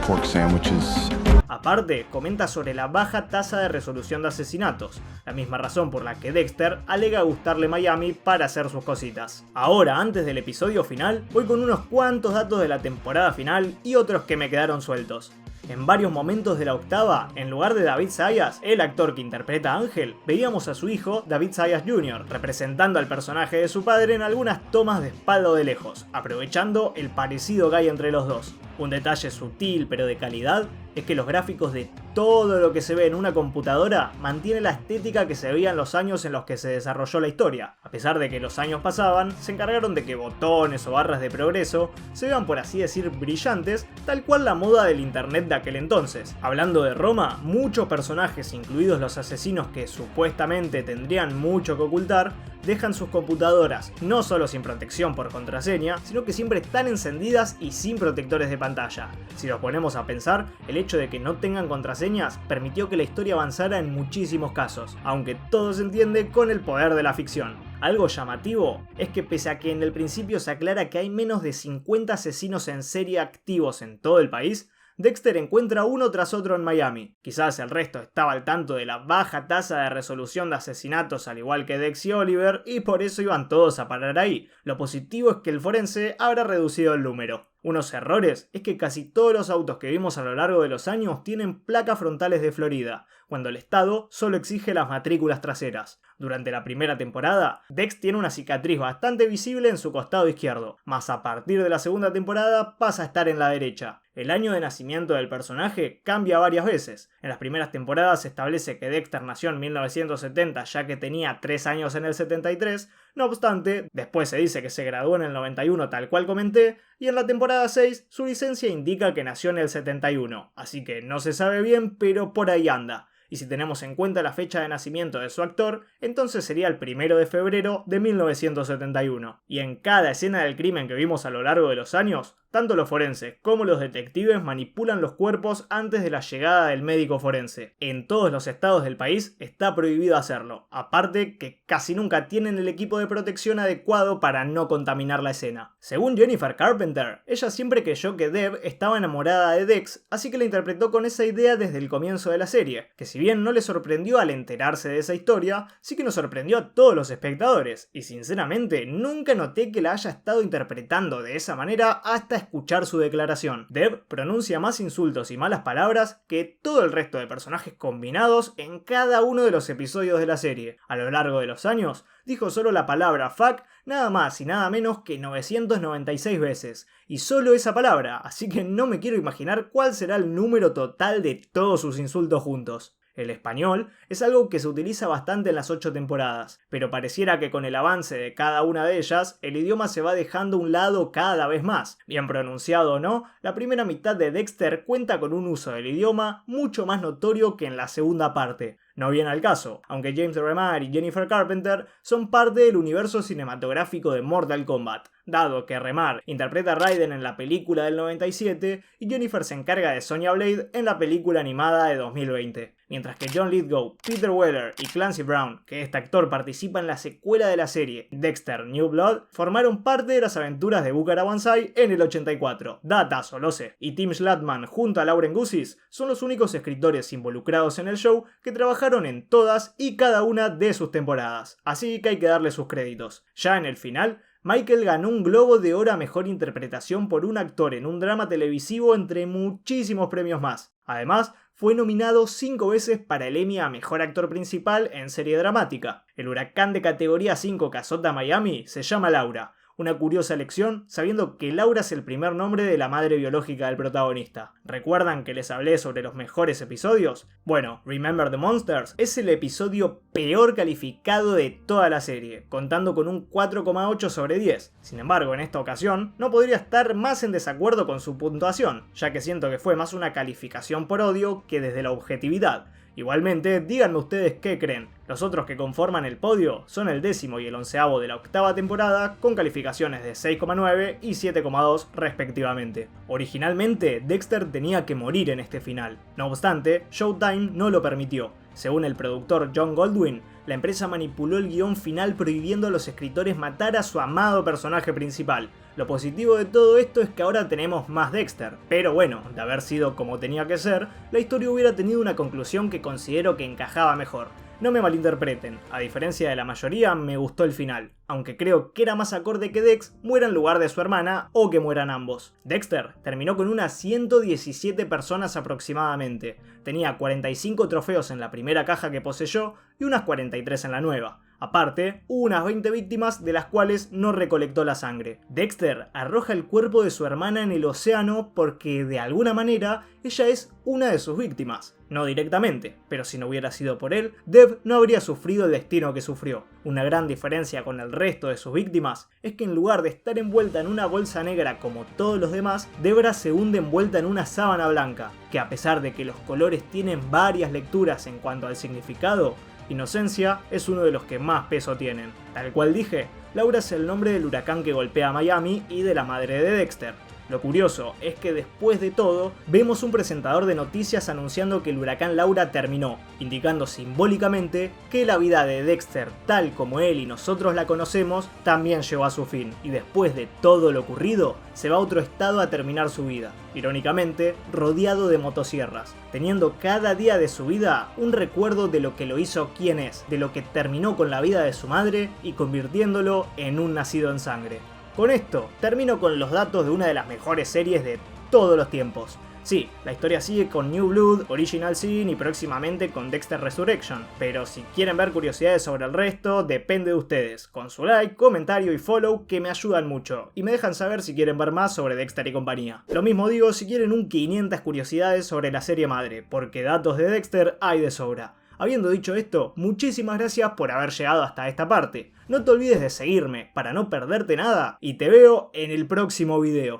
pork sandwiches. Aparte, comenta sobre la baja tasa de resolución de asesinatos, la misma razón por la que Dexter alega gustarle Miami para hacer sus cositas. Ahora, antes del episodio final, voy con unos cuantos datos de la temporada final y otros que me quedaron sueltos. En varios momentos de la octava, en lugar de David Zayas, el actor que interpreta a Ángel, veíamos a su hijo, David Zayas Jr., representando al personaje de su padre en algunas tomas de espalda o de lejos, aprovechando el parecido que hay entre los dos. Un detalle sutil pero de calidad es que los gráficos de todo lo que se ve en una computadora mantiene la estética que se veía en los años en los que se desarrolló la historia. A pesar de que los años pasaban, se encargaron de que botones o barras de progreso se vean, por así decir, brillantes, tal cual la moda del internet de aquel entonces. Hablando de Roma, muchos personajes, incluidos los asesinos que supuestamente tendrían mucho que ocultar, dejan sus computadoras no solo sin protección por contraseña, sino que siempre están encendidas y sin protectores de pantalla. Si nos ponemos a pensar, el hecho de que no tengan contraseñas permitió que la historia avanzara en muchísimos casos, aunque todo se entiende con el poder de la ficción. Algo llamativo es que pese a que en el principio se aclara que hay menos de 50 asesinos en serie activos en todo el país, Dexter encuentra uno tras otro en Miami. Quizás el resto estaba al tanto de la baja tasa de resolución de asesinatos al igual que Dex y Oliver y por eso iban todos a parar ahí. Lo positivo es que el forense habrá reducido el número. Unos errores es que casi todos los autos que vimos a lo largo de los años tienen placas frontales de Florida, cuando el estado solo exige las matrículas traseras. Durante la primera temporada, Dex tiene una cicatriz bastante visible en su costado izquierdo, mas a partir de la segunda temporada pasa a estar en la derecha. El año de nacimiento del personaje cambia varias veces. En las primeras temporadas se establece que Dexter nació en 1970 ya que tenía 3 años en el 73, no obstante, después se dice que se graduó en el 91 tal cual comenté, y en la temporada 6 su licencia indica que nació en el 71, así que no se sabe bien, pero por ahí anda. Y si tenemos en cuenta la fecha de nacimiento de su actor, entonces sería el 1 de febrero de 1971. Y en cada escena del crimen que vimos a lo largo de los años, tanto los forenses como los detectives manipulan los cuerpos antes de la llegada del médico forense. En todos los estados del país está prohibido hacerlo, aparte que casi nunca tienen el equipo de protección adecuado para no contaminar la escena. Según Jennifer Carpenter, ella siempre creyó que Deb estaba enamorada de Dex, así que la interpretó con esa idea desde el comienzo de la serie, que si bien no le sorprendió al enterarse de esa historia, sí que nos sorprendió a todos los espectadores, y sinceramente nunca noté que la haya estado interpretando de esa manera hasta escuchar su declaración. Deb pronuncia más insultos y malas palabras que todo el resto de personajes combinados en cada uno de los episodios de la serie. A lo largo de los años, dijo solo la palabra fuck nada más y nada menos que 996 veces. Y solo esa palabra, así que no me quiero imaginar cuál será el número total de todos sus insultos juntos. El español es algo que se utiliza bastante en las 8 temporadas, pero pareciera que con el avance de cada una de ellas, el idioma se va dejando a un lado cada vez más. Bien pronunciado o no, la primera mitad de Dexter cuenta con un uso del idioma mucho más notorio que en la segunda parte. No viene al caso, aunque James Remar y Jennifer Carpenter son parte del universo cinematográfico de Mortal Kombat. dado que Remar interpreta a Raiden en la película del 97 y Jennifer se encarga de Sonya Blade en la película animada de 2020. Mientras que John Lithgow, Peter Weller y Clancy Brown, que este actor participa en la secuela de la serie Dexter New Blood, formaron parte de las aventuras de Bukara Banzai en el 84. Datazo, lo sé. Y Tim Schlatman junto a Lauren Gussis son los únicos escritores involucrados en el show que trabajaron en todas y cada una de sus temporadas. Así que hay que darle sus créditos. Ya en el final, Michael ganó un Globo de Oro a Mejor Interpretación por un actor en un drama televisivo entre muchísimos premios más. Además, fue nominado 5 veces para el Emmy a Mejor Actor Principal en Serie Dramática. El huracán de categoría 5 que azota Miami se llama Laura. Una curiosa elección, sabiendo que Laura es el primer nombre de la madre biológica del protagonista. ¿Recuerdan que les hablé sobre los mejores episodios? Bueno, Remember the Monsters es el episodio peor calificado de toda la serie, contando con un 4,8 sobre 10. Sin embargo, en esta ocasión, no podría estar más en desacuerdo con su puntuación, ya que siento que fue más una calificación por odio que desde la objetividad. Igualmente, díganme ustedes qué creen. Los otros que conforman el podio son el 10º y el 11º de la octava temporada, con calificaciones de 6,9 y 7,2 respectivamente. Originalmente, Dexter tenía que morir en este final. No obstante, Showtime no lo permitió. Según el productor John Goldwyn, la empresa manipuló el guión final prohibiendo a los escritores matar a su amado personaje principal. Lo positivo de todo esto es que ahora tenemos más Dexter, pero bueno, de haber sido como tenía que ser, la historia hubiera tenido una conclusión que considero que encajaba mejor. No me malinterpreten, a diferencia de la mayoría me gustó el final, aunque creo que era más acorde que Dex muera en lugar de su hermana o que mueran ambos. Dexter terminó con unas 117 personas aproximadamente, tenía 45 trofeos en la primera caja que poseyó y unas 43 en la nueva. Aparte, hubo unas 20 víctimas de las cuales no recolectó la sangre. Dexter arroja el cuerpo de su hermana en el océano porque de alguna manera ella es una de sus víctimas. No directamente, pero si no hubiera sido por él, Deb no habría sufrido el destino que sufrió. Una gran diferencia con el resto de sus víctimas es que en lugar de estar envuelta en una bolsa negra como todos los demás, Debra se hunde envuelta en una sábana blanca, que a pesar de que los colores tienen varias lecturas en cuanto al significado, inocencia es uno de los que más peso tienen. Tal cual dije, Laura es el nombre del huracán que golpea a Miami y de la madre de Dexter. Lo curioso es que después de todo, vemos un presentador de noticias anunciando que el huracán Laura terminó, indicando simbólicamente que la vida de Dexter, tal como él y nosotros la conocemos, también llegó a su fin, y después de todo lo ocurrido, se va a otro estado a terminar su vida, irónicamente, rodeado de motosierras, teniendo cada día de su vida un recuerdo de lo que lo hizo quien es, de lo que terminó con la vida de su madre y convirtiéndolo en un nacido en sangre. Con esto, termino con los datos de una de las mejores series de todos los tiempos. Sí, la historia sigue con New Blood, Original Sin y próximamente con Dexter Resurrection, pero si quieren ver curiosidades sobre el resto, depende de ustedes, con su like, comentario y follow que me ayudan mucho, y me dejan saber si quieren ver más sobre Dexter y compañía. Lo mismo digo si quieren un 500 curiosidades sobre la serie madre, porque datos de Dexter hay de sobra. Habiendo dicho esto, muchísimas gracias por haber llegado hasta esta parte. No te olvides de seguirme para no perderte nada y te veo en el próximo video.